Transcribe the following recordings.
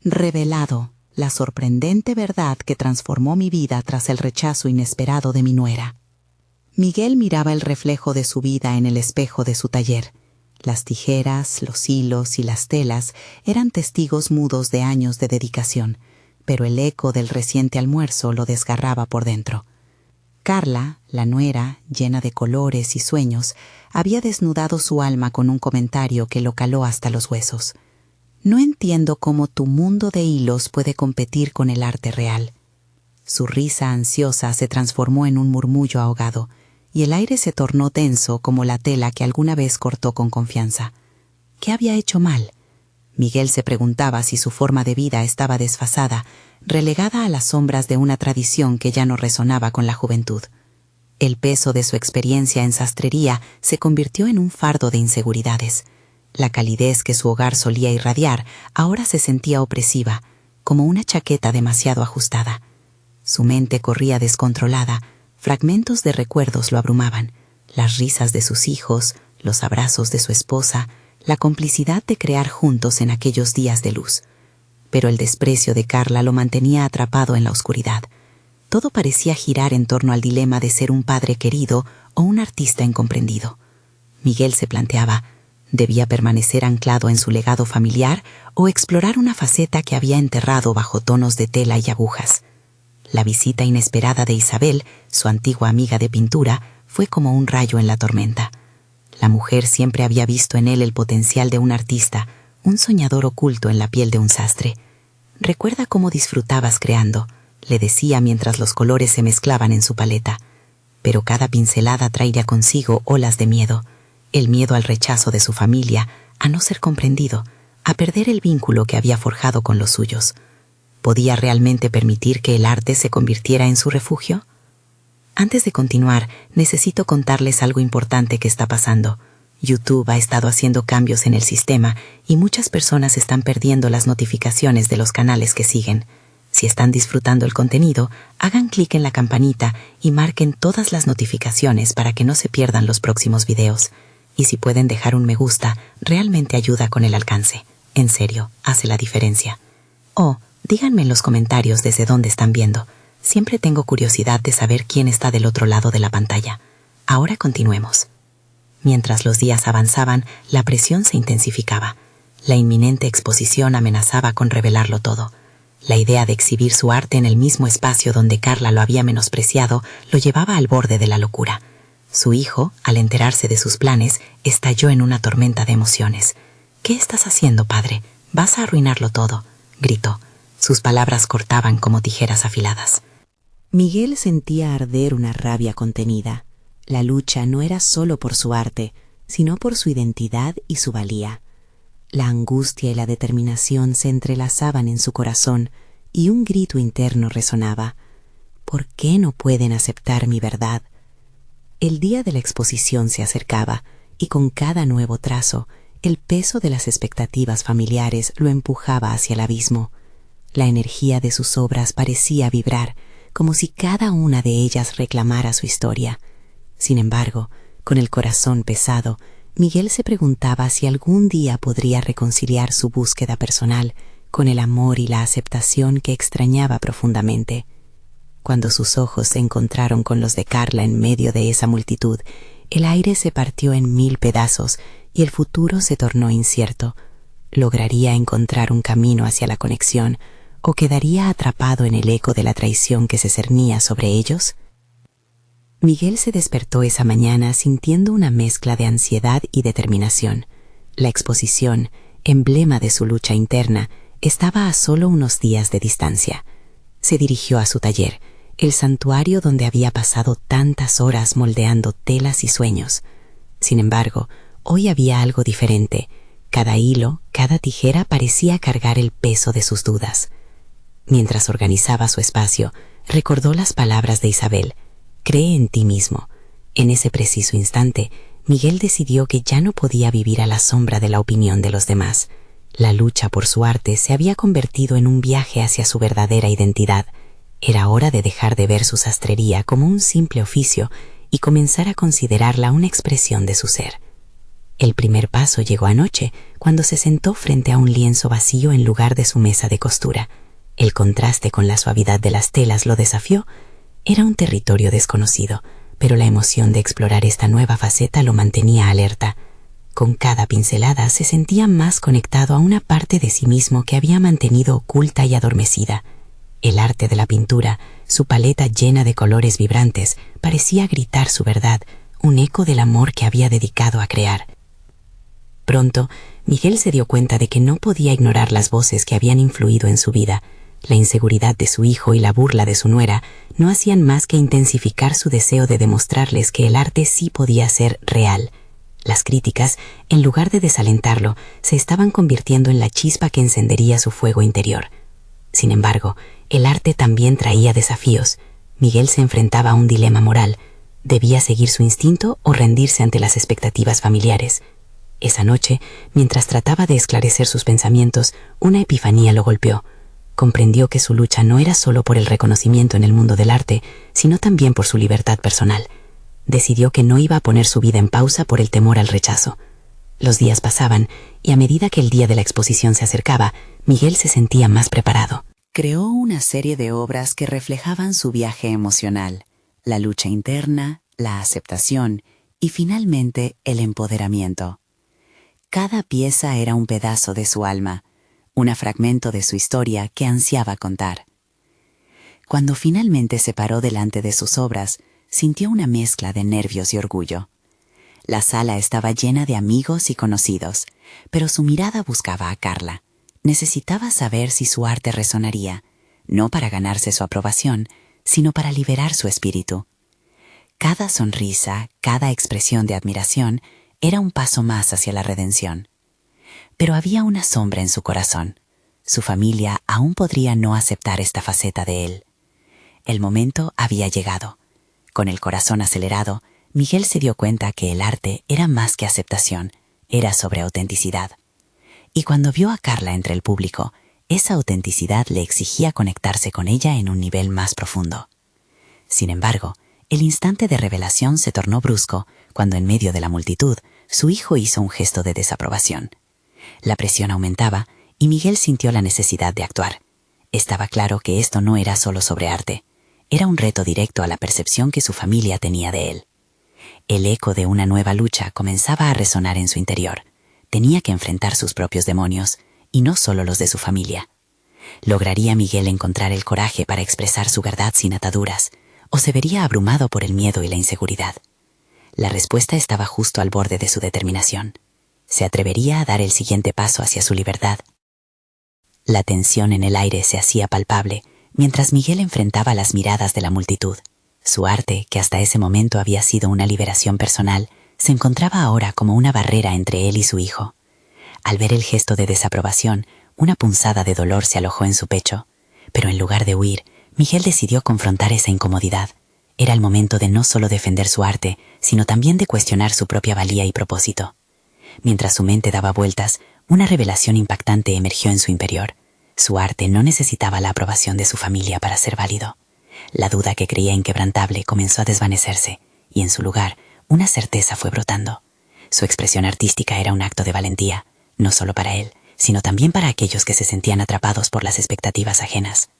Revelado, la sorprendente verdad que transformó mi vida tras el rechazo inesperado de mi nuera. Miguel miraba el reflejo de su vida en el espejo de su taller. Las tijeras, los hilos y las telas eran testigos mudos de años de dedicación, pero el eco del reciente almuerzo lo desgarraba por dentro. Carla, la nuera, llena de colores y sueños, había desnudado su alma con un comentario que lo caló hasta los huesos. No entiendo cómo tu mundo de hilos puede competir con el arte real. Su risa ansiosa se transformó en un murmullo ahogado, y el aire se tornó denso como la tela que alguna vez cortó con confianza. ¿Qué había hecho mal? Miguel se preguntaba si su forma de vida estaba desfasada, relegada a las sombras de una tradición que ya no resonaba con la juventud. El peso de su experiencia en sastrería se convirtió en un fardo de inseguridades. La calidez que su hogar solía irradiar ahora se sentía opresiva, como una chaqueta demasiado ajustada. Su mente corría descontrolada, fragmentos de recuerdos lo abrumaban, las risas de sus hijos, los abrazos de su esposa, la complicidad de crear juntos en aquellos días de luz. Pero el desprecio de Carla lo mantenía atrapado en la oscuridad. Todo parecía girar en torno al dilema de ser un padre querido o un artista incomprendido. Miguel se planteaba, ¿debía permanecer anclado en su legado familiar o explorar una faceta que había enterrado bajo tonos de tela y agujas? La visita inesperada de Isabel, su antigua amiga de pintura, fue como un rayo en la tormenta. La mujer siempre había visto en él el potencial de un artista, un soñador oculto en la piel de un sastre. «Recuerda cómo disfrutabas creando», le decía mientras los colores se mezclaban en su paleta. Pero cada pincelada traía consigo olas de miedo. El miedo al rechazo de su familia, a no ser comprendido, a perder el vínculo que había forjado con los suyos. ¿Podía realmente permitir que el arte se convirtiera en su refugio? Antes de continuar, necesito contarles algo importante que está pasando. YouTube ha estado haciendo cambios en el sistema y muchas personas están perdiendo las notificaciones de los canales que siguen. Si están disfrutando el contenido, hagan clic en la campanita y marquen todas las notificaciones para que no se pierdan los próximos videos. Y si pueden dejar un me gusta, realmente ayuda con el alcance. En serio, hace la diferencia. Díganme en los comentarios desde dónde están viendo. Siempre tengo curiosidad de saber quién está del otro lado de la pantalla. Ahora continuemos. Mientras los días avanzaban, la presión se intensificaba. La inminente exposición amenazaba con revelarlo todo. La idea de exhibir su arte en el mismo espacio donde Carla lo había menospreciado lo llevaba al borde de la locura. Su hijo, al enterarse de sus planes, estalló en una tormenta de emociones. «¿Qué estás haciendo, padre? Vas a arruinarlo todo», gritó. Sus palabras cortaban como tijeras afiladas. Miguel sentía arder una rabia contenida. La lucha no era solo por su arte, sino por su identidad y su valía. La angustia y la determinación se entrelazaban en su corazón y un grito interno resonaba. ¿Por qué no pueden aceptar mi verdad? El día de la exposición se acercaba y con cada nuevo trazo, el peso de las expectativas familiares lo empujaba hacia el abismo. La energía de sus obras parecía vibrar, como si cada una de ellas reclamara su historia. Sin embargo, con el corazón pesado, Miguel se preguntaba si algún día podría reconciliar su búsqueda personal con el amor y la aceptación que extrañaba profundamente. Cuando sus ojos se encontraron con los de Carla en medio de esa multitud, el aire se partió en 1000 pedazos y el futuro se tornó incierto. ¿Lograría encontrar un camino hacia la conexión o quedaría atrapado en el eco de la traición que se cernía sobre ellos? Miguel se despertó esa mañana sintiendo una mezcla de ansiedad y determinación. La exposición, emblema de su lucha interna, estaba a solo unos días de distancia. Se dirigió a su taller, el santuario donde había pasado tantas horas moldeando telas y sueños. Sin embargo, hoy había algo diferente. Cada hilo, cada tijera parecía cargar el peso de sus dudas. Mientras organizaba su espacio, recordó las palabras de Isabel. «Cree en ti mismo». En ese preciso instante, Miguel decidió que ya no podía vivir a la sombra de la opinión de los demás. La lucha por su arte se había convertido en un viaje hacia su verdadera identidad. Era hora de dejar de ver su sastrería como un simple oficio y comenzar a considerarla una expresión de su ser. El primer paso llegó anoche, cuando se sentó frente a un lienzo vacío en lugar de su mesa de costura. El contraste con la suavidad de las telas lo desafió. Era un territorio desconocido, pero la emoción de explorar esta nueva faceta lo mantenía alerta. Con cada pincelada se sentía más conectado a una parte de sí mismo que había mantenido oculta y adormecida. El arte de la pintura, su paleta llena de colores vibrantes, parecía gritar su verdad, un eco del amor que había dedicado a crear. Pronto, Miguel se dio cuenta de que no podía ignorar las voces que habían influido en su vida. La inseguridad de su hijo y la burla de su nuera no hacían más que intensificar su deseo de demostrarles que el arte sí podía ser real. Las críticas, en lugar de desalentarlo, se estaban convirtiendo en la chispa que encendería su fuego interior. Sin embargo, el arte también traía desafíos. Miguel se enfrentaba a un dilema moral. ¿Debía seguir su instinto o rendirse ante las expectativas familiares? Esa noche, mientras trataba de esclarecer sus pensamientos, una epifanía lo golpeó. Comprendió que su lucha no era solo por el reconocimiento en el mundo del arte, sino también por su libertad personal. Decidió que no iba a poner su vida en pausa por el temor al rechazo. Los días pasaban, y a medida que el día de la exposición se acercaba, Miguel se sentía más preparado. Creó una serie de obras que reflejaban su viaje emocional, la lucha interna, la aceptación y finalmente el empoderamiento. Cada pieza era un pedazo de su alma, un fragmento de su historia que ansiaba contar. Cuando finalmente se paró delante de sus obras, sintió una mezcla de nervios y orgullo. La sala estaba llena de amigos y conocidos, pero su mirada buscaba a Carla. Necesitaba saber si su arte resonaría, no para ganarse su aprobación, sino para liberar su espíritu. Cada sonrisa, cada expresión de admiración, era un paso más hacia la redención. Pero había una sombra en su corazón. Su familia aún podría no aceptar esta faceta de él. El momento había llegado. Con el corazón acelerado, Miguel se dio cuenta que el arte era más que aceptación, era sobre autenticidad. Y cuando vio a Carla entre el público, esa autenticidad le exigía conectarse con ella en un nivel más profundo. Sin embargo, el instante de revelación se tornó brusco cuando en medio de la multitud su hijo hizo un gesto de desaprobación. La presión aumentaba y Miguel sintió la necesidad de actuar. Estaba claro que esto no era solo sobre arte, era un reto directo a la percepción que su familia tenía de él. El eco de una nueva lucha comenzaba a resonar en su interior. Tenía que enfrentar sus propios demonios, y no solo los de su familia. ¿Lograría Miguel encontrar el coraje para expresar su verdad sin ataduras, o se vería abrumado por el miedo y la inseguridad? La respuesta estaba justo al borde de su determinación. ¿Se atrevería a dar el siguiente paso hacia su libertad? La tensión en el aire se hacía palpable, mientras Miguel enfrentaba las miradas de la multitud. Su arte, que hasta ese momento había sido una liberación personal, se encontraba ahora como una barrera entre él y su hijo. Al ver el gesto de desaprobación, una punzada de dolor se alojó en su pecho, pero en lugar de huir, Miguel decidió confrontar esa incomodidad. Era el momento de no solo defender su arte, sino también de cuestionar su propia valía y propósito. Mientras su mente daba vueltas, una revelación impactante emergió en su interior. Su arte no necesitaba la aprobación de su familia para ser válido. La duda que creía inquebrantable comenzó a desvanecerse, y en su lugar, una certeza fue brotando. Su expresión artística era un acto de valentía, no solo para él, sino también para aquellos que se sentían atrapados por las expectativas ajenas.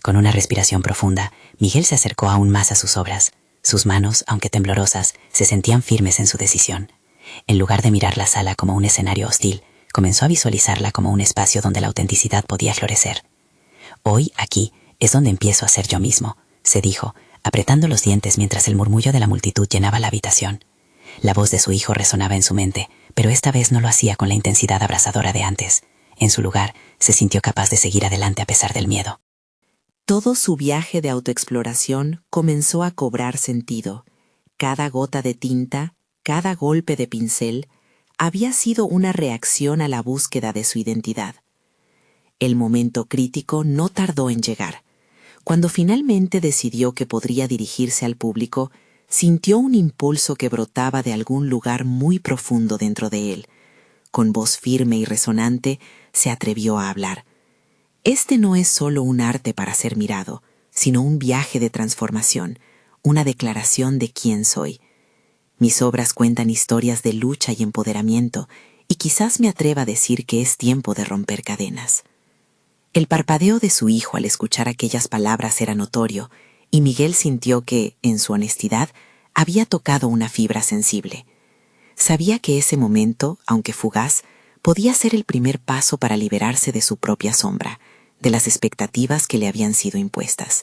Con una respiración profunda, Miguel se acercó aún más a sus obras. Sus manos, aunque temblorosas, se sentían firmes en su decisión. En lugar de mirar la sala como un escenario hostil, comenzó a visualizarla como un espacio donde la autenticidad podía florecer. Hoy, aquí, es donde empiezo a ser yo mismo, se dijo, apretando los dientes mientras el murmullo de la multitud llenaba la habitación. La voz de su hijo resonaba en su mente, pero esta vez no lo hacía con la intensidad abrasadora de antes. En su lugar, se sintió capaz de seguir adelante a pesar del miedo. Todo su viaje de autoexploración comenzó a cobrar sentido. Cada gota de tinta, cada golpe de pincel, había sido una reacción a la búsqueda de su identidad. El momento crítico no tardó en llegar. Cuando finalmente decidió que podría dirigirse al público, sintió un impulso que brotaba de algún lugar muy profundo dentro de él. Con voz firme y resonante, se atrevió a hablar. Este no es solo un arte para ser mirado, sino un viaje de transformación, una declaración de quién soy. Mis obras cuentan historias de lucha y empoderamiento, y quizás me atreva a decir que es tiempo de romper cadenas. El parpadeo de su hijo al escuchar aquellas palabras era notorio, y Miguel sintió que, en su honestidad, había tocado una fibra sensible. Sabía que ese momento, aunque fugaz, podía ser el primer paso para liberarse de su propia sombra, de las expectativas que le habían sido impuestas.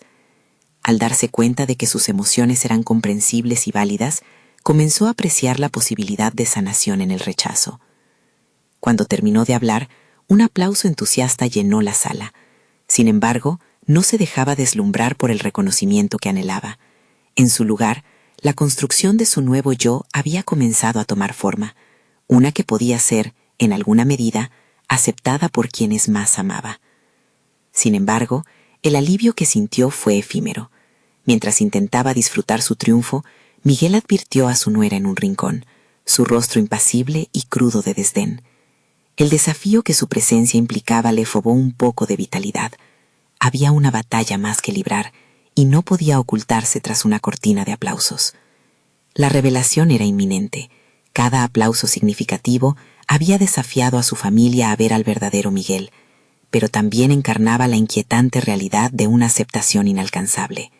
Al darse cuenta de que sus emociones eran comprensibles y válidas, comenzó a apreciar la posibilidad de sanación en el rechazo. Cuando terminó de hablar, un aplauso entusiasta llenó la sala. Sin embargo, no se dejaba deslumbrar por el reconocimiento que anhelaba. En su lugar, la construcción de su nuevo yo había comenzado a tomar forma, una que podía ser, en alguna medida, aceptada por quienes más amaba. Sin embargo, el alivio que sintió fue efímero. Mientras intentaba disfrutar su triunfo, Miguel advirtió a su nuera en un rincón, su rostro impasible y crudo de desdén. El desafío que su presencia implicaba le fobó un poco de vitalidad. Había una batalla más que librar, y no podía ocultarse tras una cortina de aplausos. La revelación era inminente. Cada aplauso significativo había desafiado a su familia a ver al verdadero Miguel, pero también encarnaba la inquietante realidad de una aceptación inalcanzable.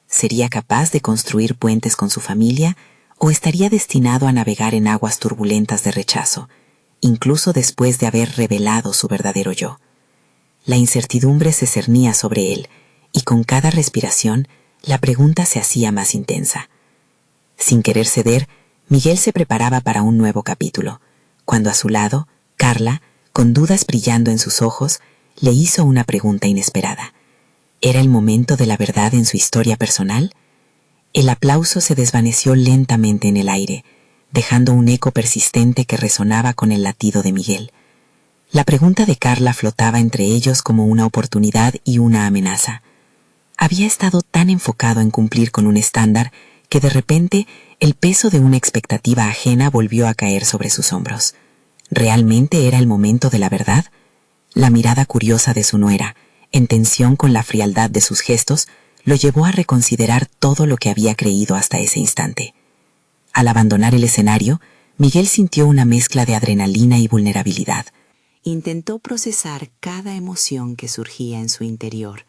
¿Sería capaz de construir puentes con su familia o estaría destinado a navegar en aguas turbulentas de rechazo, incluso después de haber revelado su verdadero yo? La incertidumbre se cernía sobre él, y con cada respiración la pregunta se hacía más intensa. Sin querer ceder, Miguel se preparaba para un nuevo capítulo, cuando a su lado, Carla, con dudas brillando en sus ojos, le hizo una pregunta inesperada. ¿Era el momento de la verdad en su historia personal? El aplauso se desvaneció lentamente en el aire, dejando un eco persistente que resonaba con el latido de Miguel. La pregunta de Carla flotaba entre ellos como una oportunidad y una amenaza. Había estado tan enfocado en cumplir con un estándar que de repente el peso de una expectativa ajena volvió a caer sobre sus hombros. ¿Realmente era el momento de la verdad? La mirada curiosa de su nuera, en tensión con la frialdad de sus gestos, lo llevó a reconsiderar todo lo que había creído hasta ese instante. Al abandonar el escenario, Miguel sintió una mezcla de adrenalina y vulnerabilidad. Intentó procesar cada emoción que surgía en su interior,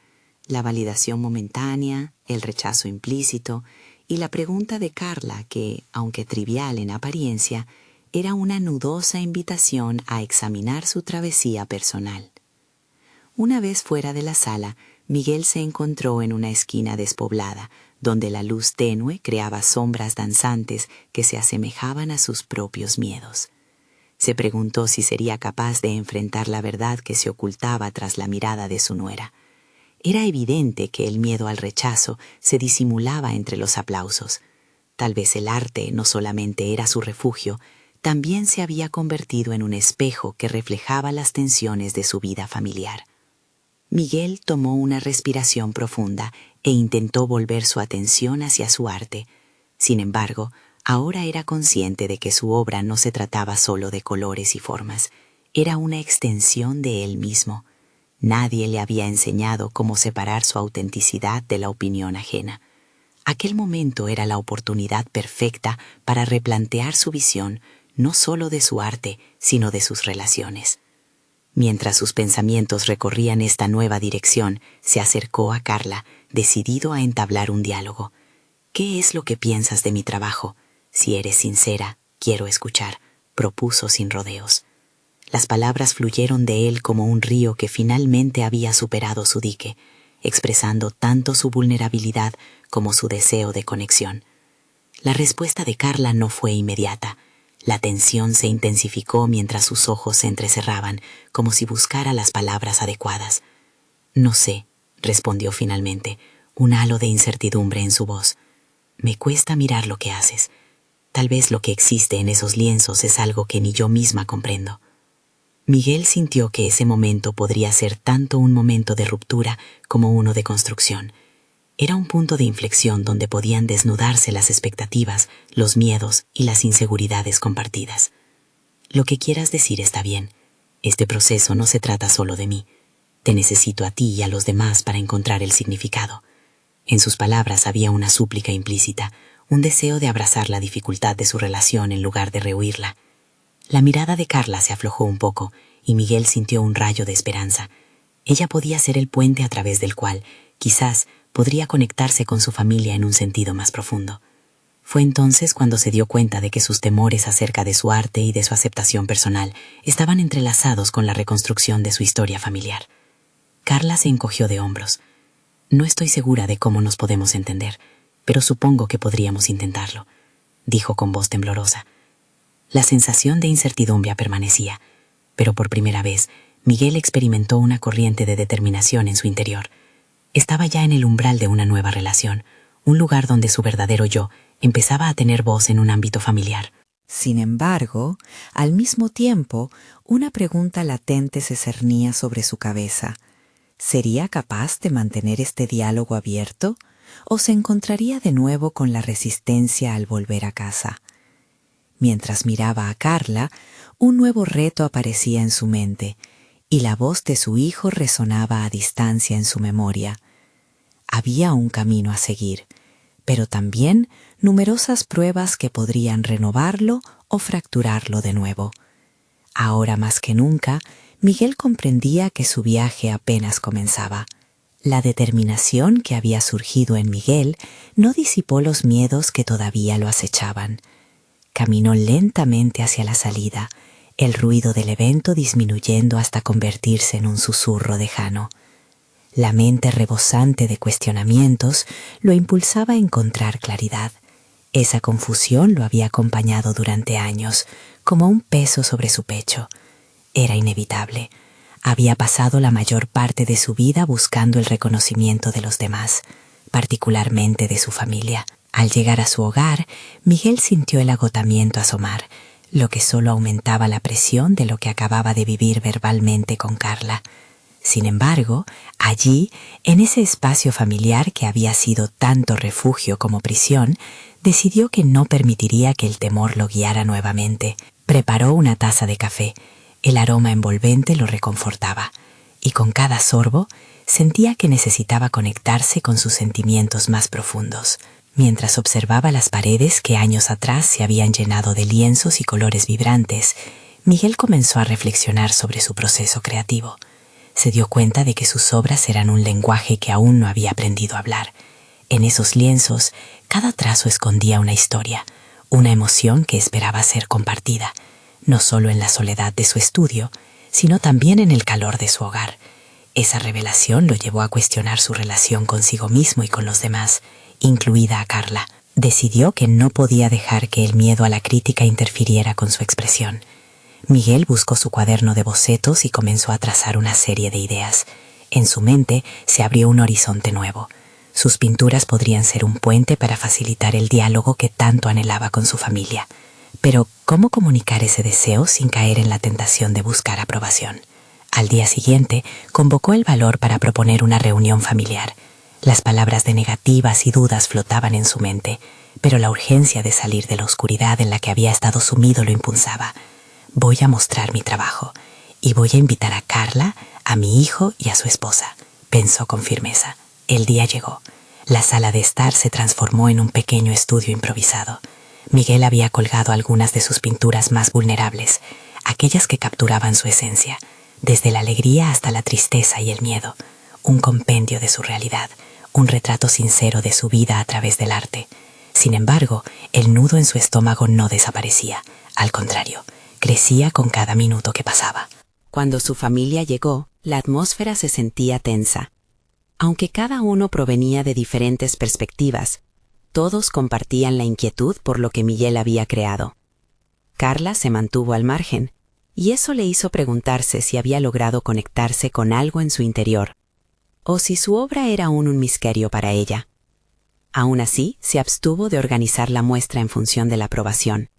la validación momentánea, el rechazo implícito y la pregunta de Carla que, aunque trivial en apariencia, era una nudosa invitación a examinar su travesía personal. Una vez fuera de la sala, Miguel se encontró en una esquina despoblada, donde la luz tenue creaba sombras danzantes que se asemejaban a sus propios miedos. Se preguntó si sería capaz de enfrentar la verdad que se ocultaba tras la mirada de su nuera. Era evidente que el miedo al rechazo se disimulaba entre los aplausos. Tal vez el arte no solamente era su refugio, también se había convertido en un espejo que reflejaba las tensiones de su vida familiar. Miguel tomó una respiración profunda e intentó volver su atención hacia su arte. Sin embargo, ahora era consciente de que su obra no se trataba solo de colores y formas, era una extensión de él mismo. Nadie le había enseñado cómo separar su autenticidad de la opinión ajena. Aquel momento era la oportunidad perfecta para replantear su visión, no solo de su arte, sino de sus relaciones. Mientras sus pensamientos recorrían esta nueva dirección, se acercó a Carla, decidido a entablar un diálogo. «¿Qué es lo que piensas de mi trabajo? Si eres sincera, quiero escuchar», propuso sin rodeos. Las palabras fluyeron de él como un río que finalmente había superado su dique, expresando tanto su vulnerabilidad como su deseo de conexión. La respuesta de Carla no fue inmediata. La tensión se intensificó mientras sus ojos se entrecerraban, como si buscara las palabras adecuadas. «No sé», respondió finalmente, un halo de incertidumbre en su voz. «Me cuesta mirar lo que haces. Tal vez lo que existe en esos lienzos es algo que ni yo misma comprendo». Miguel sintió que ese momento podría ser tanto un momento de ruptura como uno de construcción. Era un punto de inflexión donde podían desnudarse las expectativas, los miedos y las inseguridades compartidas. «Lo que quieras decir está bien. Este proceso no se trata solo de mí. Te necesito a ti y a los demás para encontrar el significado». En sus palabras había una súplica implícita, un deseo de abrazar la dificultad de su relación en lugar de rehuirla. La mirada de Carla se aflojó un poco y Miguel sintió un rayo de esperanza. Ella podía ser el puente a través del cual, quizás, podría conectarse con su familia en un sentido más profundo. Fue entonces cuando se dio cuenta de que sus temores acerca de su arte y de su aceptación personal estaban entrelazados con la reconstrucción de su historia familiar. Carla se encogió de hombros. «No estoy segura de cómo nos podemos entender, pero supongo que podríamos intentarlo», dijo con voz temblorosa. La sensación de incertidumbre permanecía, pero por primera vez Miguel experimentó una corriente de determinación en su interior. Estaba ya en el umbral de una nueva relación, un lugar donde su verdadero yo empezaba a tener voz en un ámbito familiar. Sin embargo, al mismo tiempo, una pregunta latente se cernía sobre su cabeza. ¿Sería capaz de mantener este diálogo abierto o se encontraría de nuevo con la resistencia al volver a casa? Mientras miraba a Carla, un nuevo reto aparecía en su mente y la voz de su hijo resonaba a distancia en su memoria. Había un camino a seguir, pero también numerosas pruebas que podrían renovarlo o fracturarlo de nuevo. Ahora más que nunca, Miguel comprendía que su viaje apenas comenzaba. La determinación que había surgido en Miguel no disipó los miedos que todavía lo acechaban. Caminó lentamente hacia la salida, el ruido del evento disminuyendo hasta convertirse en un susurro lejano. La mente rebosante de cuestionamientos lo impulsaba a encontrar claridad. Esa confusión lo había acompañado durante años, como un peso sobre su pecho. Era inevitable. Había pasado la mayor parte de su vida buscando el reconocimiento de los demás, particularmente de su familia. Al llegar a su hogar, Miguel sintió el agotamiento asomar, lo que solo aumentaba la presión de lo que acababa de vivir verbalmente con Carla. Sin embargo, allí, en ese espacio familiar que había sido tanto refugio como prisión, decidió que no permitiría que el temor lo guiara nuevamente. Preparó una taza de café. El aroma envolvente lo reconfortaba, y con cada sorbo sentía que necesitaba conectarse con sus sentimientos más profundos. Mientras observaba las paredes que años atrás se habían llenado de lienzos y colores vibrantes, Miguel comenzó a reflexionar sobre su proceso creativo. Se dio cuenta de que sus obras eran un lenguaje que aún no había aprendido a hablar. En esos lienzos, cada trazo escondía una historia, una emoción que esperaba ser compartida, no solo en la soledad de su estudio, sino también en el calor de su hogar. Esa revelación lo llevó a cuestionar su relación consigo mismo y con los demás, incluida a Carla. Decidió que no podía dejar que el miedo a la crítica interfiriera con su expresión. Miguel buscó su cuaderno de bocetos y comenzó a trazar una serie de ideas. En su mente se abrió un horizonte nuevo. Sus pinturas podrían ser un puente para facilitar el diálogo que tanto anhelaba con su familia. Pero, ¿cómo comunicar ese deseo sin caer en la tentación de buscar aprobación? Al día siguiente, convocó el valor para proponer una reunión familiar. Las palabras de negativas y dudas flotaban en su mente, pero la urgencia de salir de la oscuridad en la que había estado sumido lo impulsaba. Voy a mostrar mi trabajo, y voy a invitar a Carla, a mi hijo y a su esposa, pensó con firmeza. El día llegó. La sala de estar se transformó en un pequeño estudio improvisado. Miguel había colgado algunas de sus pinturas más vulnerables, aquellas que capturaban su esencia, desde la alegría hasta la tristeza y el miedo, un compendio de su realidad, un retrato sincero de su vida a través del arte. Sin embargo, el nudo en su estómago no desaparecía, al contrario, crecía con cada minuto que pasaba. Cuando su familia llegó, la atmósfera se sentía tensa. Aunque cada uno provenía de diferentes perspectivas, todos compartían la inquietud por lo que Miguel había creado. Carla se mantuvo al margen, y eso le hizo preguntarse si había logrado conectarse con algo en su interior, o si su obra era aún un misterio para ella. Aún así, se abstuvo de organizar la muestra en función de la aprobación.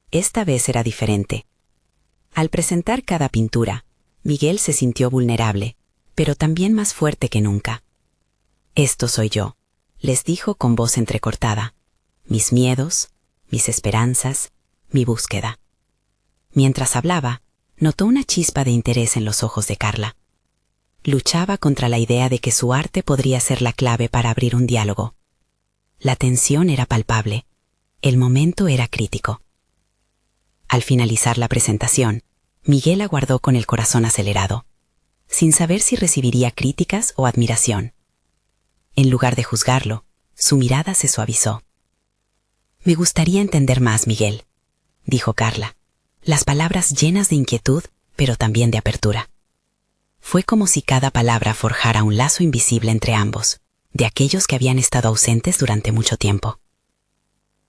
Esta vez era diferente. Al presentar cada pintura, Miguel se sintió vulnerable, pero también más fuerte que nunca. «Esto soy yo», les dijo con voz entrecortada. «Mis miedos, mis esperanzas, mi búsqueda». Mientras hablaba, notó una chispa de interés en los ojos de Carla. Luchaba contra la idea de que su arte podría ser la clave para abrir un diálogo. La tensión era palpable, El momento era crítico. Al finalizar la presentación, Miguel aguardó con el corazón acelerado, sin saber si recibiría críticas o admiración. En lugar de juzgarlo, su mirada se suavizó. «Me gustaría entender más, Miguel», dijo Carla, las palabras llenas de inquietud, pero también de apertura. Fue como si cada palabra forjara un lazo invisible entre ambos, de aquellos que habían estado ausentes durante mucho tiempo.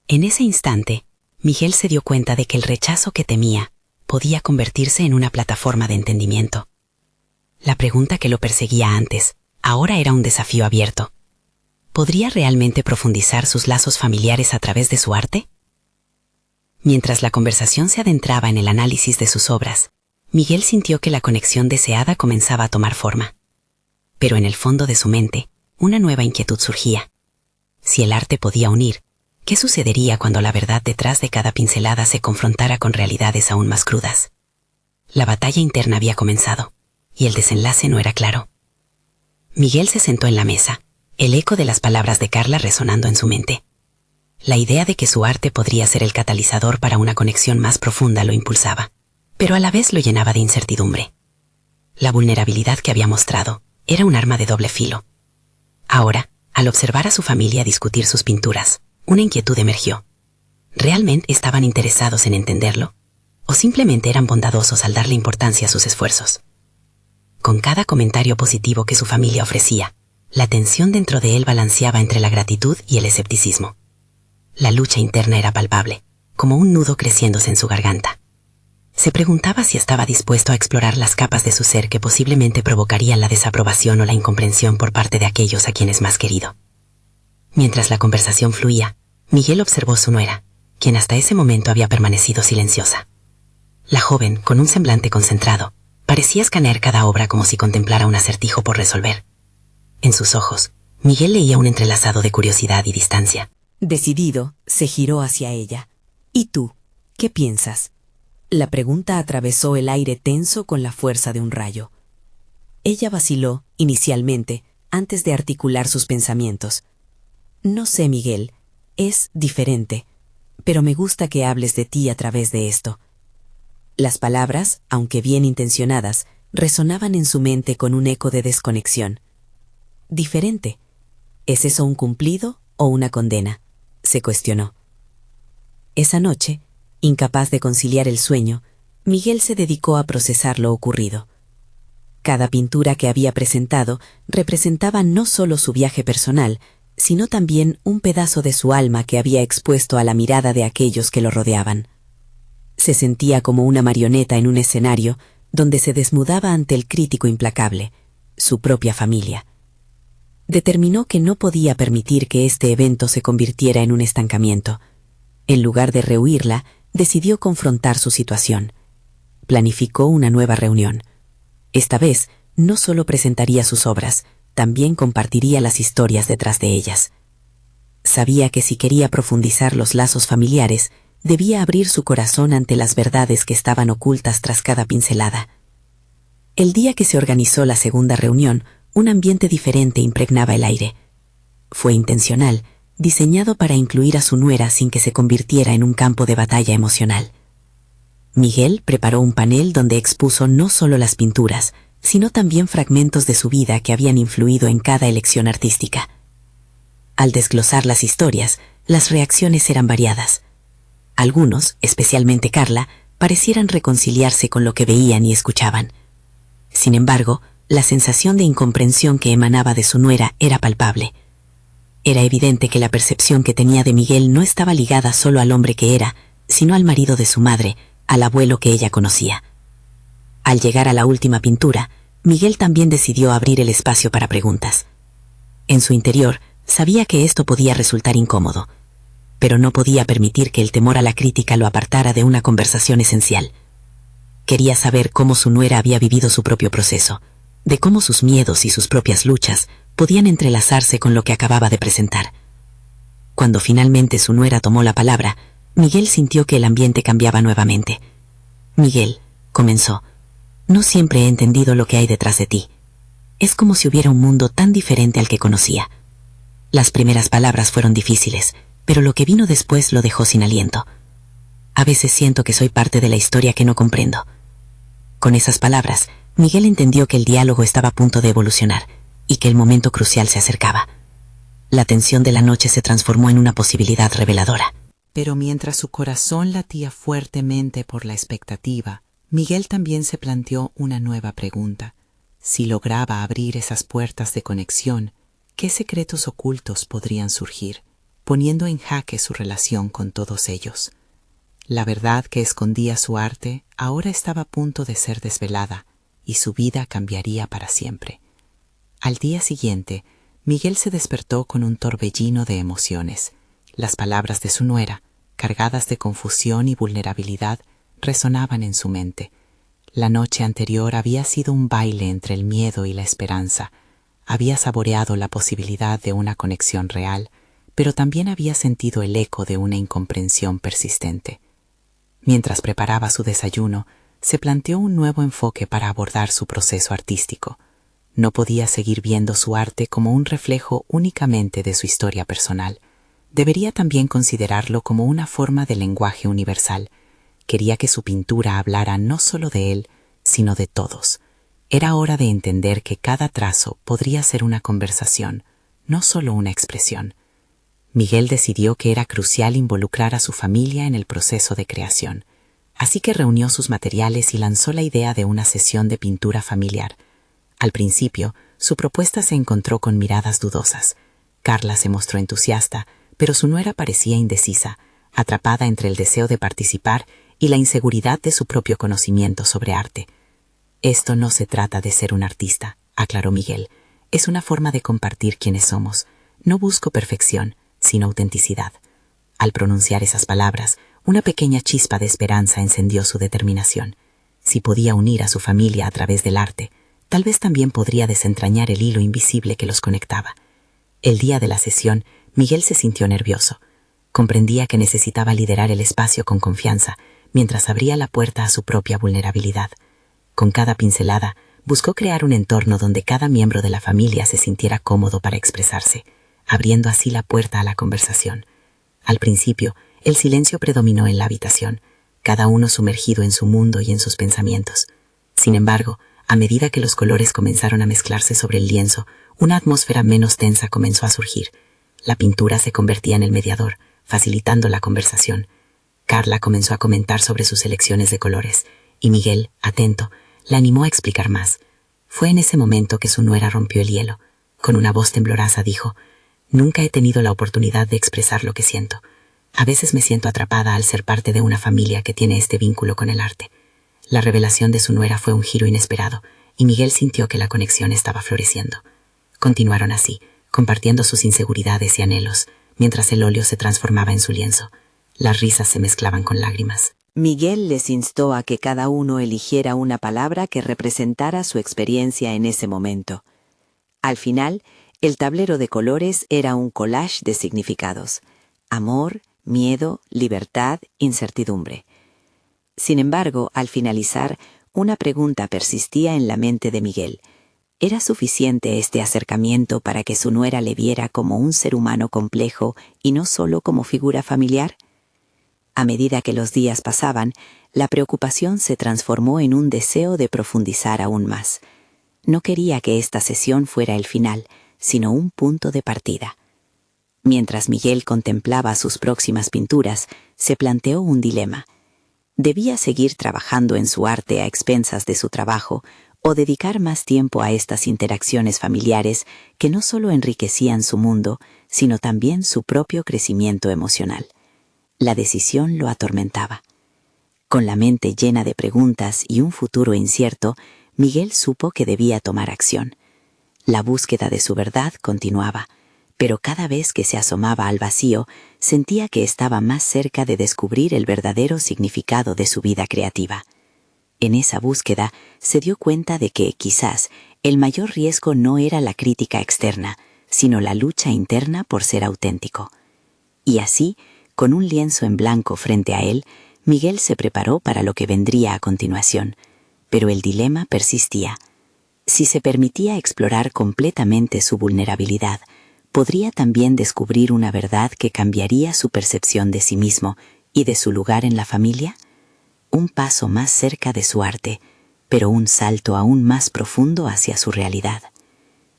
En ese instante, Miguel se dio cuenta de que el rechazo que temía podía convertirse en una plataforma de entendimiento. La pregunta que lo perseguía antes, ahora era un desafío abierto. ¿Podría realmente profundizar sus lazos familiares a través de su arte? Mientras la conversación se adentraba en el análisis de sus obras, Miguel sintió que la conexión deseada comenzaba a tomar forma. Pero en el fondo de su mente, una nueva inquietud surgía. Si el arte podía unir, ¿qué sucedería cuando la verdad detrás de cada pincelada se confrontara con realidades aún más crudas? La batalla interna había comenzado, y el desenlace no era claro. Miguel se sentó en la mesa, el eco de las palabras de Carla resonando en su mente. La idea de que su arte podría ser el catalizador para una conexión más profunda lo impulsaba, pero a la vez lo llenaba de incertidumbre. La vulnerabilidad que había mostrado era un arma de doble filo. Ahora, al observar a su familia discutir sus pinturas, una inquietud emergió. ¿Realmente estaban interesados en entenderlo? ¿O simplemente eran bondadosos al darle importancia a sus esfuerzos? Con cada comentario positivo que su familia ofrecía, la tensión dentro de él balanceaba entre la gratitud y el escepticismo. La lucha interna era palpable, como un nudo creciéndose en su garganta. Se preguntaba si estaba dispuesto a explorar las capas de su ser que posiblemente provocarían la desaprobación o la incomprensión por parte de aquellos a quienes más querido. Mientras la conversación fluía, Miguel observó a su nuera, quien hasta ese momento había permanecido silenciosa. La joven, con un semblante concentrado, parecía escanear cada obra como si contemplara un acertijo por resolver. En sus ojos, Miguel leía un entrelazado de curiosidad y distancia. Decidido, se giró hacia ella. «¿Y tú? ¿Qué piensas?» La pregunta atravesó el aire tenso con la fuerza de un rayo. Ella vaciló, inicialmente, antes de articular sus pensamientos. «No sé, Miguel, es diferente, pero me gusta que hables de ti a través de esto». Las palabras, aunque bien intencionadas, resonaban en su mente con un eco de desconexión. «Diferente. ¿Es eso un cumplido o una condena?», se cuestionó. Esa noche, incapaz de conciliar el sueño, Miguel se dedicó a procesar lo ocurrido. Cada pintura que había presentado representaba no solo su viaje personal, sino también un pedazo de su alma que había expuesto a la mirada de aquellos que lo rodeaban. Se sentía como una marioneta en un escenario donde se desnudaba ante el crítico implacable, su propia familia. Determinó que no podía permitir que este evento se convirtiera en un estancamiento. En lugar de rehuirla, decidió confrontar su situación. Planificó una nueva reunión. Esta vez, no solo presentaría sus obras, también compartiría las historias detrás de ellas. Sabía que si quería profundizar los lazos familiares, debía abrir su corazón ante las verdades que estaban ocultas tras cada pincelada. El día que se organizó la segunda reunión, un ambiente diferente impregnaba el aire. Fue intencional, diseñado para incluir a su nuera sin que se convirtiera en un campo de batalla emocional. Miguel preparó un panel donde expuso no solo las pinturas, sino también fragmentos de su vida que habían influido en cada elección artística. Al desglosar las historias, las reacciones eran variadas. Algunos, especialmente Carla, parecieran reconciliarse con lo que veían y escuchaban. Sin embargo, la sensación de incomprensión que emanaba de su nuera era palpable. Era evidente que la percepción que tenía de Miguel no estaba ligada solo al hombre que era, sino al marido de su madre, al abuelo que ella conocía. Al llegar a la última pintura, Miguel también decidió abrir el espacio para preguntas. En su interior, sabía que esto podía resultar incómodo, pero no podía permitir que el temor a la crítica lo apartara de una conversación esencial. Quería saber cómo su nuera había vivido su propio proceso, de cómo sus miedos y sus propias luchas podían entrelazarse con lo que acababa de presentar. Cuando finalmente su nuera tomó la palabra, Miguel sintió que el ambiente cambiaba nuevamente. «Miguel», comenzó, «no siempre he entendido lo que hay detrás de ti. Es como si hubiera un mundo tan diferente al que conocía». Las primeras palabras fueron difíciles, pero lo que vino después lo dejó sin aliento. A veces siento que soy parte de la historia que no comprendo. Con esas palabras, Miguel entendió que el diálogo estaba a punto de evolucionar y que el momento crucial se acercaba. La tensión de la noche se transformó en una posibilidad reveladora. Pero mientras su corazón latía fuertemente por la expectativa, Miguel también se planteó una nueva pregunta. Si lograba abrir esas puertas de conexión, ¿qué secretos ocultos podrían surgir, poniendo en jaque su relación con todos ellos? La verdad que escondía su arte ahora estaba a punto de ser desvelada y su vida cambiaría para siempre. Al día siguiente, Miguel se despertó con un torbellino de emociones. Las palabras de su nuera, cargadas de confusión y vulnerabilidad, resonaban en su mente. La noche anterior había sido un baile entre el miedo y la esperanza. Había saboreado la posibilidad de una conexión real, pero también había sentido el eco de una incomprensión persistente. Mientras preparaba su desayuno, se planteó un nuevo enfoque para abordar su proceso artístico. No podía seguir viendo su arte como un reflejo únicamente de su historia personal. Debería también considerarlo como una forma de lenguaje universal. Quería que su pintura hablara no solo de él, sino de todos. Era hora de entender que cada trazo podría ser una conversación, no solo una expresión. Miguel decidió que era crucial involucrar a su familia en el proceso de creación. Así que reunió sus materiales y lanzó la idea de una sesión de pintura familiar. Al principio, su propuesta se encontró con miradas dudosas. Carla se mostró entusiasta, pero su nuera parecía indecisa, atrapada entre el deseo de participar y la inseguridad de su propio conocimiento sobre arte. «Esto no se trata de ser un artista», aclaró Miguel. «Es una forma de compartir quiénes somos. No busco perfección, sino autenticidad». Al pronunciar esas palabras, una pequeña chispa de esperanza encendió su determinación. Si podía unir a su familia a través del arte, tal vez también podría desentrañar el hilo invisible que los conectaba. El día de la sesión, Miguel se sintió nervioso. Comprendía que necesitaba liderar el espacio con confianza, mientras abría la puerta a su propia vulnerabilidad. Con cada pincelada, buscó crear un entorno donde cada miembro de la familia se sintiera cómodo para expresarse, abriendo así la puerta a la conversación. Al principio, el silencio predominó en la habitación, cada uno sumergido en su mundo y en sus pensamientos. Sin embargo, a medida que los colores comenzaron a mezclarse sobre el lienzo, una atmósfera menos tensa comenzó a surgir. La pintura se convertía en el mediador, facilitando la conversación. Carla comenzó a comentar sobre sus elecciones de colores, y Miguel, atento, la animó a explicar más. Fue en ese momento que su nuera rompió el hielo. Con una voz temblorosa dijo: «Nunca he tenido la oportunidad de expresar lo que siento. A veces me siento atrapada al ser parte de una familia que tiene este vínculo con el arte». La revelación de su nuera fue un giro inesperado, y Miguel sintió que la conexión estaba floreciendo. Continuaron así, compartiendo sus inseguridades y anhelos, mientras el óleo se transformaba en su lienzo. Las risas se mezclaban con lágrimas. Miguel les instó a que cada uno eligiera una palabra que representara su experiencia en ese momento. Al final, el tablero de colores era un collage de significados: amor, miedo, libertad, incertidumbre. Sin embargo, al finalizar, una pregunta persistía en la mente de Miguel. ¿Era suficiente este acercamiento para que su nuera le viera como un ser humano complejo y no solo como figura familiar? A medida que los días pasaban, la preocupación se transformó en un deseo de profundizar aún más. No quería que esta sesión fuera el final, sino un punto de partida. Mientras Miguel contemplaba sus próximas pinturas, se planteó un dilema. ¿Debía seguir trabajando en su arte a expensas de su trabajo o dedicar más tiempo a estas interacciones familiares que no solo enriquecían su mundo, sino también su propio crecimiento emocional? La decisión lo atormentaba. Con la mente llena de preguntas y un futuro incierto, Miguel supo que debía tomar acción. La búsqueda de su verdad continuaba, pero cada vez que se asomaba al vacío, sentía que estaba más cerca de descubrir el verdadero significado de su vida creativa. En esa búsqueda se dio cuenta de que, quizás, el mayor riesgo no era la crítica externa, sino la lucha interna por ser auténtico. Y así, con un lienzo en blanco frente a él, Miguel se preparó para lo que vendría a continuación. Pero el dilema persistía. Si se permitía explorar completamente su vulnerabilidad, podría también descubrir una verdad que cambiaría su percepción de sí mismo y de su lugar en la familia? Un paso más cerca de su arte, pero un salto aún más profundo hacia su realidad.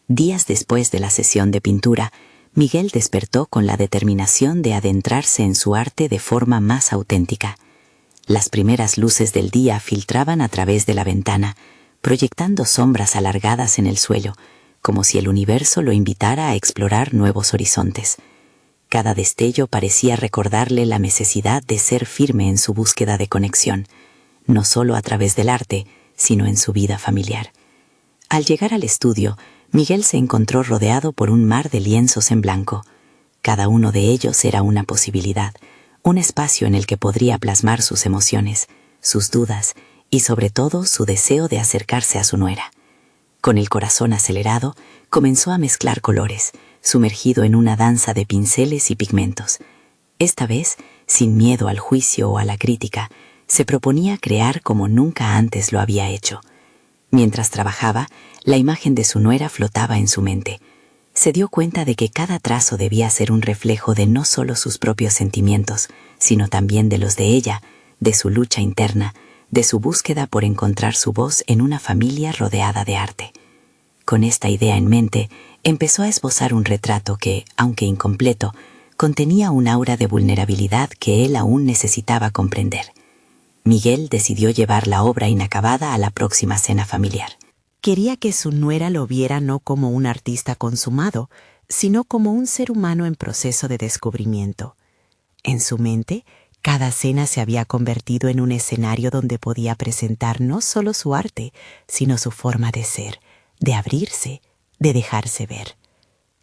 Días después de la sesión de pintura, Miguel despertó con la determinación de adentrarse en su arte de forma más auténtica. Las primeras luces del día filtraban a través de la ventana, proyectando sombras alargadas en el suelo, como si el universo lo invitara a explorar nuevos horizontes. Cada destello parecía recordarle la necesidad de ser firme en su búsqueda de conexión, no solo a través del arte, sino en su vida familiar. Al llegar al estudio, Miguel se encontró rodeado por un mar de lienzos en blanco. Cada uno de ellos era una posibilidad, un espacio en el que podría plasmar sus emociones, sus dudas y sobre todo su deseo de acercarse a su nuera. Con el corazón acelerado, comenzó a mezclar colores, sumergido en una danza de pinceles y pigmentos. Esta vez, sin miedo al juicio o a la crítica, se proponía crear como nunca antes lo había hecho. Mientras trabajaba, la imagen de su nuera flotaba en su mente. Se dio cuenta de que cada trazo debía ser un reflejo de no solo sus propios sentimientos, sino también de los de ella, de su lucha interna, de su búsqueda por encontrar su voz en una familia rodeada de arte. Con esta idea en mente, empezó a esbozar un retrato que, aunque incompleto, contenía un aura de vulnerabilidad que él aún necesitaba comprender. Miguel decidió llevar la obra inacabada a la próxima cena familiar. Quería que su nuera lo viera no como un artista consumado, sino como un ser humano en proceso de descubrimiento. En su mente, cada cena se había convertido en un escenario donde podía presentar no solo su arte, sino su forma de ser, de abrirse, de dejarse ver.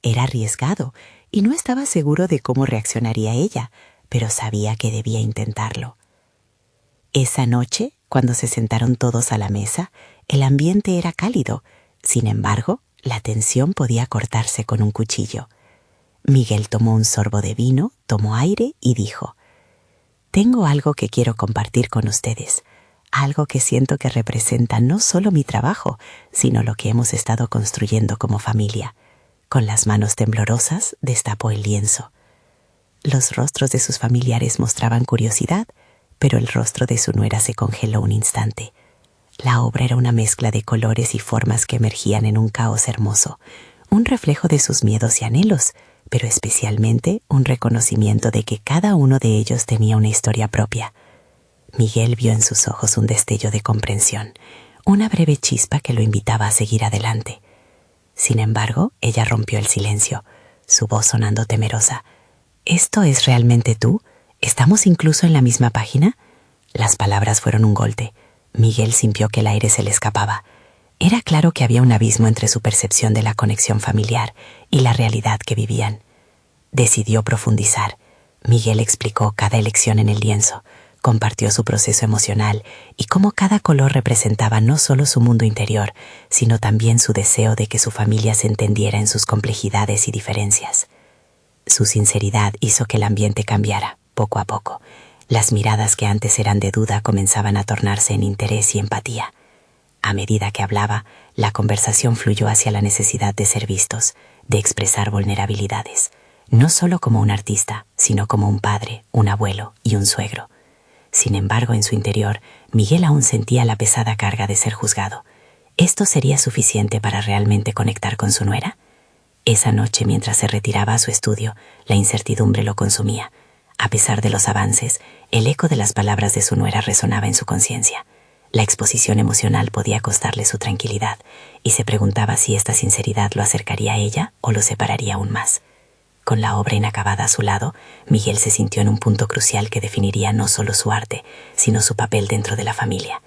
Era arriesgado y no estaba seguro de cómo reaccionaría ella, pero sabía que debía intentarlo. Esa noche, cuando se sentaron todos a la mesa, el ambiente era cálido. Sin embargo, la tensión podía cortarse con un cuchillo. Miguel tomó un sorbo de vino, tomó aire y dijo: «Tengo algo que quiero compartir con ustedes, algo que siento que representa no solo mi trabajo, sino lo que hemos estado construyendo como familia». Con las manos temblorosas, destapó el lienzo. Los rostros de sus familiares mostraban curiosidad, pero el rostro de su nuera se congeló un instante. La obra era una mezcla de colores y formas que emergían en un caos hermoso, un reflejo de sus miedos y anhelos, pero especialmente un reconocimiento de que cada uno de ellos tenía una historia propia. Miguel vio en sus ojos un destello de comprensión, una breve chispa que lo invitaba a seguir adelante. Sin embargo, ella rompió el silencio, su voz sonando temerosa. «¿Esto es realmente tú? ¿Estamos incluso en la misma página?» Las palabras fueron un golpe. Miguel sintió que el aire se le escapaba. Era claro que había un abismo entre su percepción de la conexión familiar y la realidad que vivían. Decidió profundizar. Miguel explicó cada elección en el lienzo, compartió su proceso emocional y cómo cada color representaba no solo su mundo interior, sino también su deseo de que su familia se entendiera en sus complejidades y diferencias. Su sinceridad hizo que el ambiente cambiara, poco a poco. Las miradas que antes eran de duda comenzaban a tornarse en interés y empatía. A medida que hablaba, la conversación fluyó hacia la necesidad de ser vistos, de expresar vulnerabilidades, no solo como un artista, sino como un padre, un abuelo y un suegro. Sin embargo, en su interior, Miguel aún sentía la pesada carga de ser juzgado. ¿Esto sería suficiente para realmente conectar con su nuera? Esa noche, mientras se retiraba a su estudio, la incertidumbre lo consumía. A pesar de los avances, el eco de las palabras de su nuera resonaba en su conciencia. La exposición emocional podía costarle su tranquilidad, y se preguntaba si esta sinceridad lo acercaría a ella o lo separaría aún más. Con la obra inacabada a su lado, Miguel se sintió en un punto crucial que definiría no solo su arte, sino su papel dentro de la familia.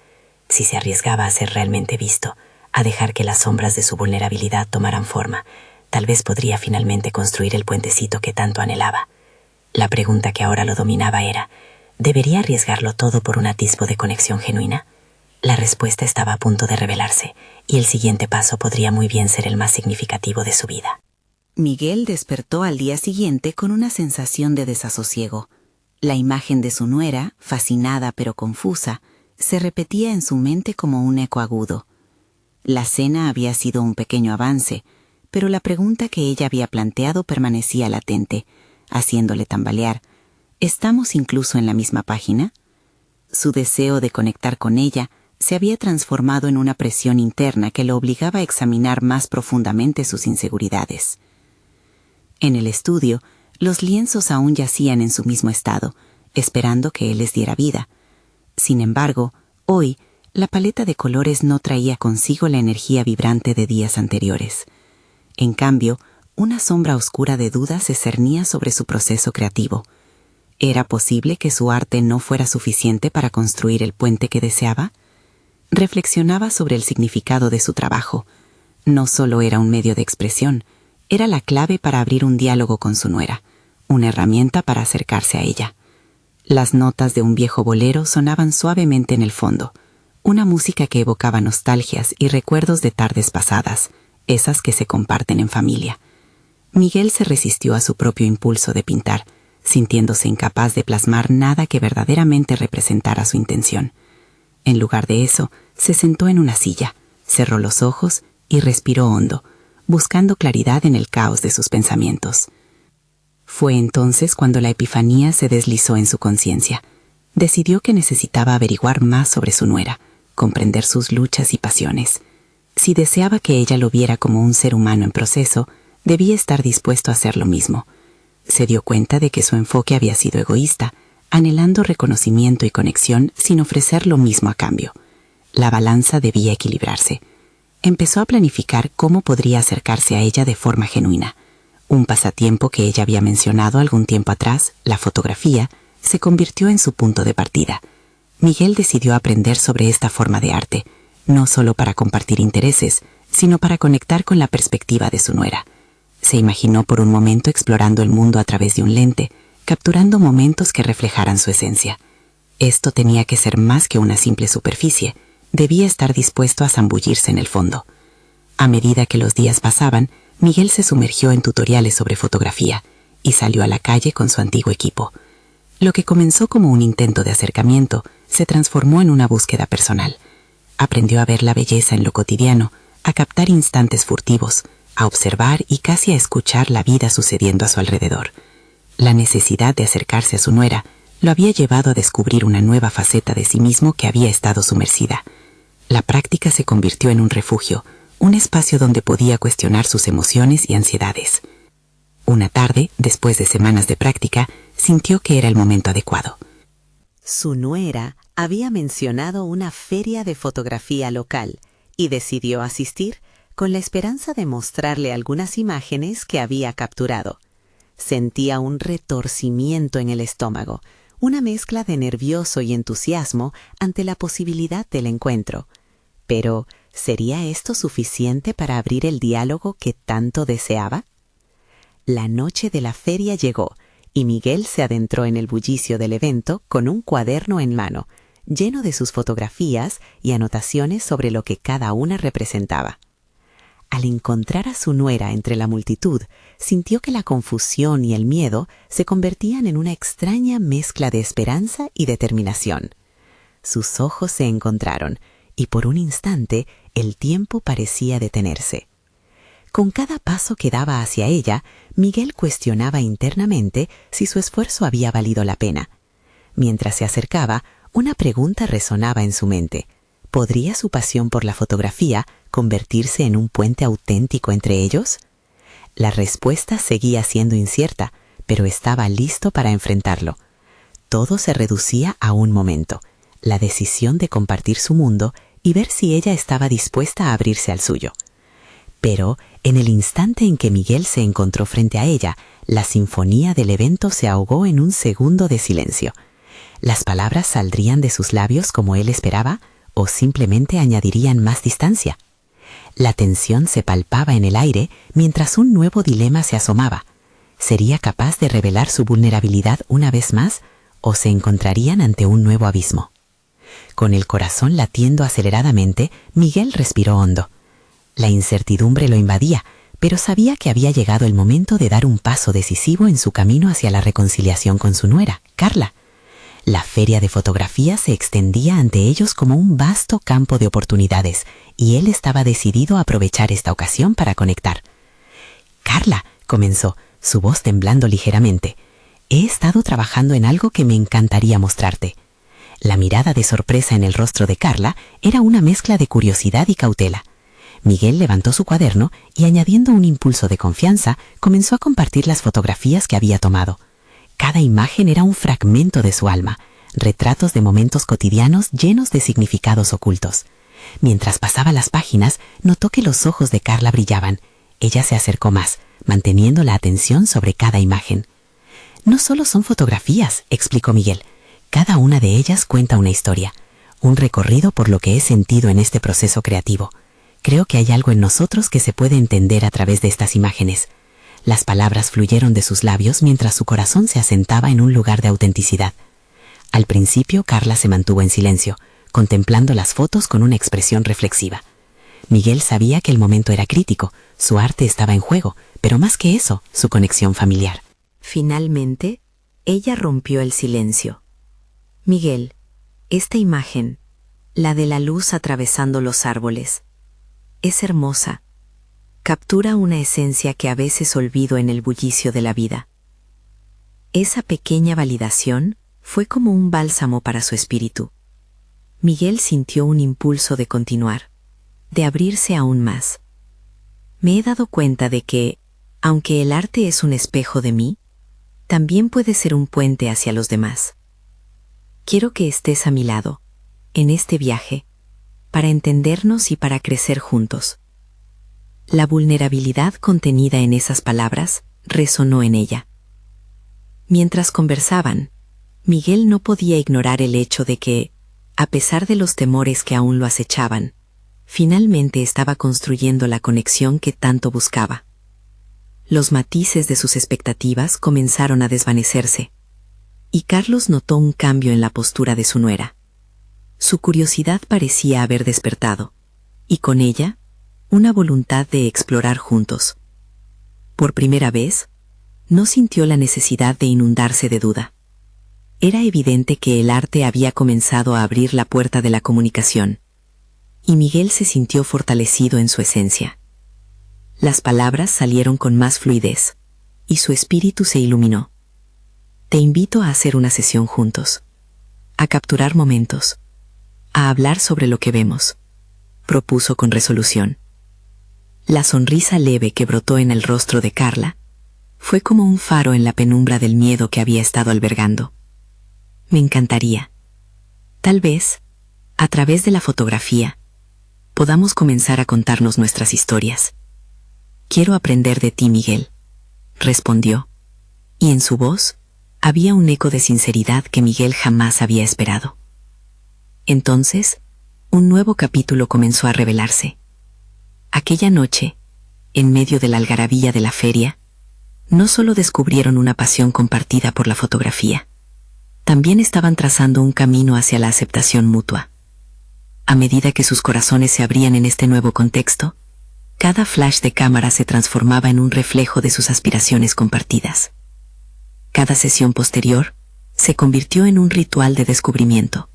Si se arriesgaba a ser realmente visto, a dejar que las sombras de su vulnerabilidad tomaran forma, tal vez podría finalmente construir el puentecito que tanto anhelaba. La pregunta que ahora lo dominaba era: ¿debería arriesgarlo todo por un atisbo de conexión genuina? La respuesta estaba a punto de revelarse, y el siguiente paso podría muy bien ser el más significativo de su vida. Miguel despertó al día siguiente con una sensación de desasosiego. La imagen de su nuera, fascinada pero confusa, se repetía en su mente como un eco agudo. La cena había sido un pequeño avance, pero la pregunta que ella había planteado permanecía latente, haciéndole tambalear. ¿Estamos incluso en la misma página? Su deseo de conectar con ella se había transformado en una presión interna que lo obligaba a examinar más profundamente sus inseguridades. En el estudio, los lienzos aún yacían en su mismo estado, esperando que él les diera vida. Sin embargo, hoy, la paleta de colores no traía consigo la energía vibrante de días anteriores. En cambio, una sombra oscura de duda se cernía sobre su proceso creativo. ¿Era posible que su arte no fuera suficiente para construir el puente que deseaba? Reflexionaba sobre el significado de su trabajo. No solo era un medio de expresión, era la clave para abrir un diálogo con su nuera, una herramienta para acercarse a ella. Las notas de un viejo bolero sonaban suavemente en el fondo, una música que evocaba nostalgias y recuerdos de tardes pasadas, esas que se comparten en familia. Miguel se resistió a su propio impulso de pintar, sintiéndose incapaz de plasmar nada que verdaderamente representara su intención. En lugar de eso, se sentó en una silla, cerró los ojos y respiró hondo, buscando claridad en el caos de sus pensamientos. Fue entonces cuando la epifanía se deslizó en su conciencia. Decidió que necesitaba averiguar más sobre su nuera, comprender sus luchas y pasiones. Si deseaba que ella lo viera como un ser humano en proceso, debía estar dispuesto a hacer lo mismo. Se dio cuenta de que su enfoque había sido egoísta, anhelando reconocimiento y conexión sin ofrecer lo mismo a cambio. La balanza debía equilibrarse. Empezó a planificar cómo podría acercarse a ella de forma genuina. Un pasatiempo que ella había mencionado algún tiempo atrás, la fotografía, se convirtió en su punto de partida. Miguel decidió aprender sobre esta forma de arte, no solo para compartir intereses, sino para conectar con la perspectiva de su nuera. Se imaginó por un momento explorando el mundo a través de un lente, capturando momentos que reflejaran su esencia. Esto tenía que ser más que una simple superficie, debía estar dispuesto a zambullirse en el fondo. A medida que los días pasaban, Miguel se sumergió en tutoriales sobre fotografía y salió a la calle con su antiguo equipo. Lo que comenzó como un intento de acercamiento se transformó en una búsqueda personal. Aprendió a ver la belleza en lo cotidiano, a captar instantes furtivos, a observar y casi a escuchar la vida sucediendo a su alrededor. La necesidad de acercarse a su nuera lo había llevado a descubrir una nueva faceta de sí mismo que había estado sumergida. La práctica se convirtió en un refugio, un espacio donde podía cuestionar sus emociones y ansiedades. Una tarde, después de semanas de práctica, sintió que era el momento adecuado. Su nuera había mencionado una feria de fotografía local y decidió asistir con la esperanza de mostrarle algunas imágenes que había capturado. Sentía un retorcimiento en el estómago, una mezcla de nervioso y entusiasmo ante la posibilidad del encuentro. Pero, ¿sería esto suficiente para abrir el diálogo que tanto deseaba? La noche de la feria llegó y Miguel se adentró en el bullicio del evento con un cuaderno en mano, lleno de sus fotografías y anotaciones sobre lo que cada una representaba. Al encontrar a su nuera entre la multitud, sintió que la confusión y el miedo se convertían en una extraña mezcla de esperanza y determinación. Sus ojos se encontraron y por un instante el tiempo parecía detenerse. Con cada paso que daba hacia ella, Miguel cuestionaba internamente si su esfuerzo había valido la pena. Mientras se acercaba, una pregunta resonaba en su mente. ¿Podría su pasión por la fotografía convertirse en un puente auténtico entre ellos? La respuesta seguía siendo incierta, pero estaba listo para enfrentarlo. Todo se reducía a un momento, la decisión de compartir su mundo y ver si ella estaba dispuesta a abrirse al suyo. Pero, en el instante en que Miguel se encontró frente a ella, la sinfonía del evento se ahogó en un segundo de silencio. ¿Las palabras saldrían de sus labios como él esperaba, o simplemente añadirían más distancia? La tensión se palpaba en el aire mientras un nuevo dilema se asomaba. ¿Sería capaz de revelar su vulnerabilidad una vez más, o se encontrarían ante un nuevo abismo? Con el corazón latiendo aceleradamente, Miguel respiró hondo. La incertidumbre lo invadía, pero sabía que había llegado el momento de dar un paso decisivo en su camino hacia la reconciliación con su nuera, Carla. La feria de fotografía se extendía ante ellos como un vasto campo de oportunidades, y él estaba decidido a aprovechar esta ocasión para conectar. Carla, comenzó, su voz temblando ligeramente, he estado trabajando en algo que me encantaría mostrarte. La mirada de sorpresa en el rostro de Carla era una mezcla de curiosidad y cautela. Miguel levantó su cuaderno y, añadiendo un impulso de confianza, comenzó a compartir las fotografías que había tomado. Cada imagen era un fragmento de su alma, retratos de momentos cotidianos llenos de significados ocultos. Mientras pasaba las páginas, notó que los ojos de Carla brillaban. Ella se acercó más, manteniendo la atención sobre cada imagen. No solo son fotografías, explicó Miguel. Cada una de ellas cuenta una historia, un recorrido por lo que he sentido en este proceso creativo. Creo que hay algo en nosotros que se puede entender a través de estas imágenes. Las palabras fluyeron de sus labios mientras su corazón se asentaba en un lugar de autenticidad. Al principio, Carla se mantuvo en silencio, contemplando las fotos con una expresión reflexiva. Miguel sabía que el momento era crítico, su arte estaba en juego, pero más que eso, su conexión familiar. Finalmente, ella rompió el silencio. Miguel, esta imagen, la de la luz atravesando los árboles, es hermosa. Captura una esencia que a veces olvido en el bullicio de la vida. Esa pequeña validación fue como un bálsamo para su espíritu. Miguel sintió un impulso de continuar, de abrirse aún más. Me he dado cuenta de que, aunque el arte es un espejo de mí, también puede ser un puente hacia los demás. Quiero que estés a mi lado, en este viaje, para entendernos y para crecer juntos. La vulnerabilidad contenida en esas palabras resonó en ella. Mientras conversaban, Miguel no podía ignorar el hecho de que, a pesar de los temores que aún lo acechaban, finalmente estaba construyendo la conexión que tanto buscaba. Los matices de sus expectativas comenzaron a desvanecerse, y Carlos notó un cambio en la postura de su nuera. Su curiosidad parecía haber despertado, y con ella, una voluntad de explorar juntos. Por primera vez, no sintió la necesidad de inundarse de duda. Era evidente que el arte había comenzado a abrir la puerta de la comunicación, y Miguel se sintió fortalecido en su esencia. Las palabras salieron con más fluidez, y su espíritu se iluminó. Te invito a hacer una sesión juntos, a capturar momentos, a hablar sobre lo que vemos, propuso con resolución. La sonrisa leve que brotó en el rostro de Carla fue como un faro en la penumbra del miedo que había estado albergando. Me encantaría. Tal vez, a través de la fotografía, podamos comenzar a contarnos nuestras historias. Quiero aprender de ti, Miguel, respondió, y en su voz había un eco de sinceridad que Miguel jamás había esperado. Entonces, un nuevo capítulo comenzó a revelarse. Aquella noche, en medio de la algarabía de la feria, no solo descubrieron una pasión compartida por la fotografía, también estaban trazando un camino hacia la aceptación mutua. A medida que sus corazones se abrían en este nuevo contexto, cada flash de cámara se transformaba en un reflejo de sus aspiraciones compartidas. Cada sesión posterior se convirtió en un ritual de descubrimiento,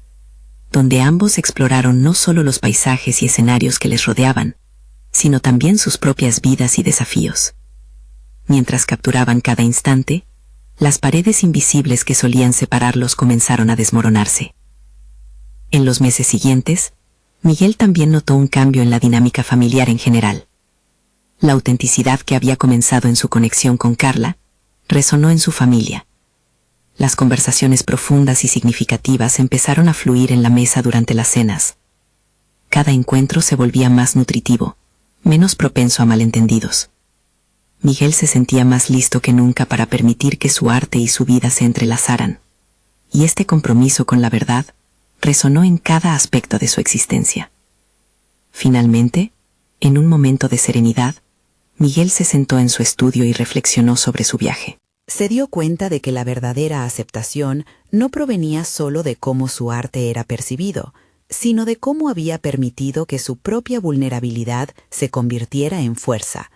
donde ambos exploraron no solo los paisajes y escenarios que les rodeaban, sino también sus propias vidas y desafíos. Mientras capturaban cada instante, las paredes invisibles que solían separarlos comenzaron a desmoronarse. En los meses siguientes, Miguel también notó un cambio en la dinámica familiar en general. La autenticidad que había comenzado en su conexión con Carla resonó en su familia. Las conversaciones profundas y significativas empezaron a fluir en la mesa durante las cenas. Cada encuentro se volvía más nutritivo, menos propenso a malentendidos. Miguel se sentía más listo que nunca para permitir que su arte y su vida se entrelazaran, y este compromiso con la verdad resonó en cada aspecto de su existencia. Finalmente, en un momento de serenidad, Miguel se sentó en su estudio y reflexionó sobre su viaje. Se dio cuenta de que la verdadera aceptación no provenía solo de cómo su arte era percibido, sino de cómo había permitido que su propia vulnerabilidad se convirtiera en fuerza.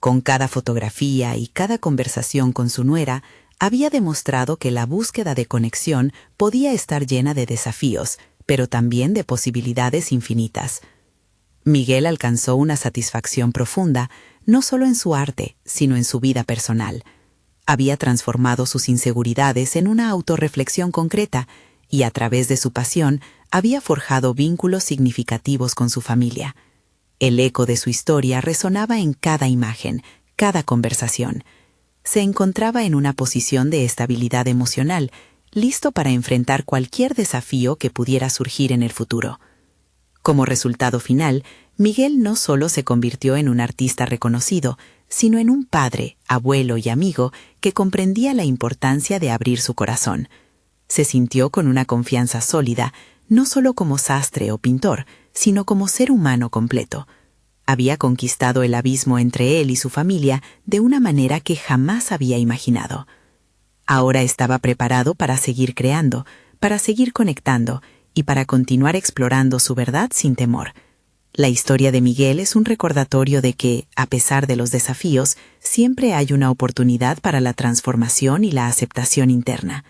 Con cada fotografía y cada conversación con su nuera, había demostrado que la búsqueda de conexión podía estar llena de desafíos, pero también de posibilidades infinitas. Miguel alcanzó una satisfacción profunda, no solo en su arte, sino en su vida personal. Había transformado sus inseguridades en una autorreflexión concreta y a través de su pasión había forjado vínculos significativos con su familia. El eco de su historia resonaba en cada imagen, cada conversación. Se encontraba en una posición de estabilidad emocional, listo para enfrentar cualquier desafío que pudiera surgir en el futuro. Como resultado final, Miguel no solo se convirtió en un artista reconocido, sino en un padre, abuelo y amigo que comprendía la importancia de abrir su corazón. Se sintió con una confianza sólida, no solo como sastre o pintor, sino como ser humano completo. Había conquistado el abismo entre él y su familia de una manera que jamás había imaginado. Ahora estaba preparado para seguir creando, para seguir conectando y para continuar explorando su verdad sin temor. La historia de Miguel es un recordatorio de que, a pesar de los desafíos, siempre hay una oportunidad para la transformación y la aceptación interna.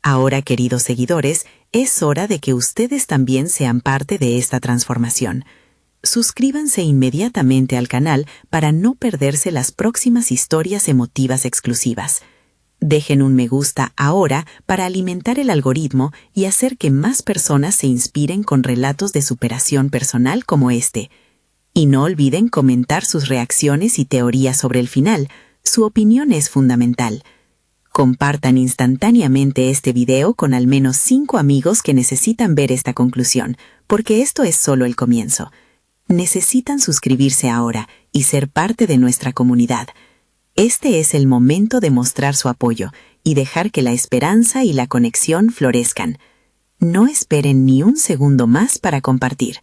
Ahora, queridos seguidores, es hora de que ustedes también sean parte de esta transformación. Suscríbanse inmediatamente al canal para no perderse las próximas historias emotivas exclusivas. Dejen un me gusta ahora para alimentar el algoritmo y hacer que más personas se inspiren con relatos de superación personal como este. Y no olviden comentar sus reacciones y teorías sobre el final. Su opinión es fundamental. Compartan instantáneamente este video con al menos 5 amigos que necesitan ver esta conclusión, porque esto es solo el comienzo. Necesitan suscribirse ahora y ser parte de nuestra comunidad. Este es el momento de mostrar su apoyo y dejar que la esperanza y la conexión florezcan. No esperen ni un segundo más para compartir.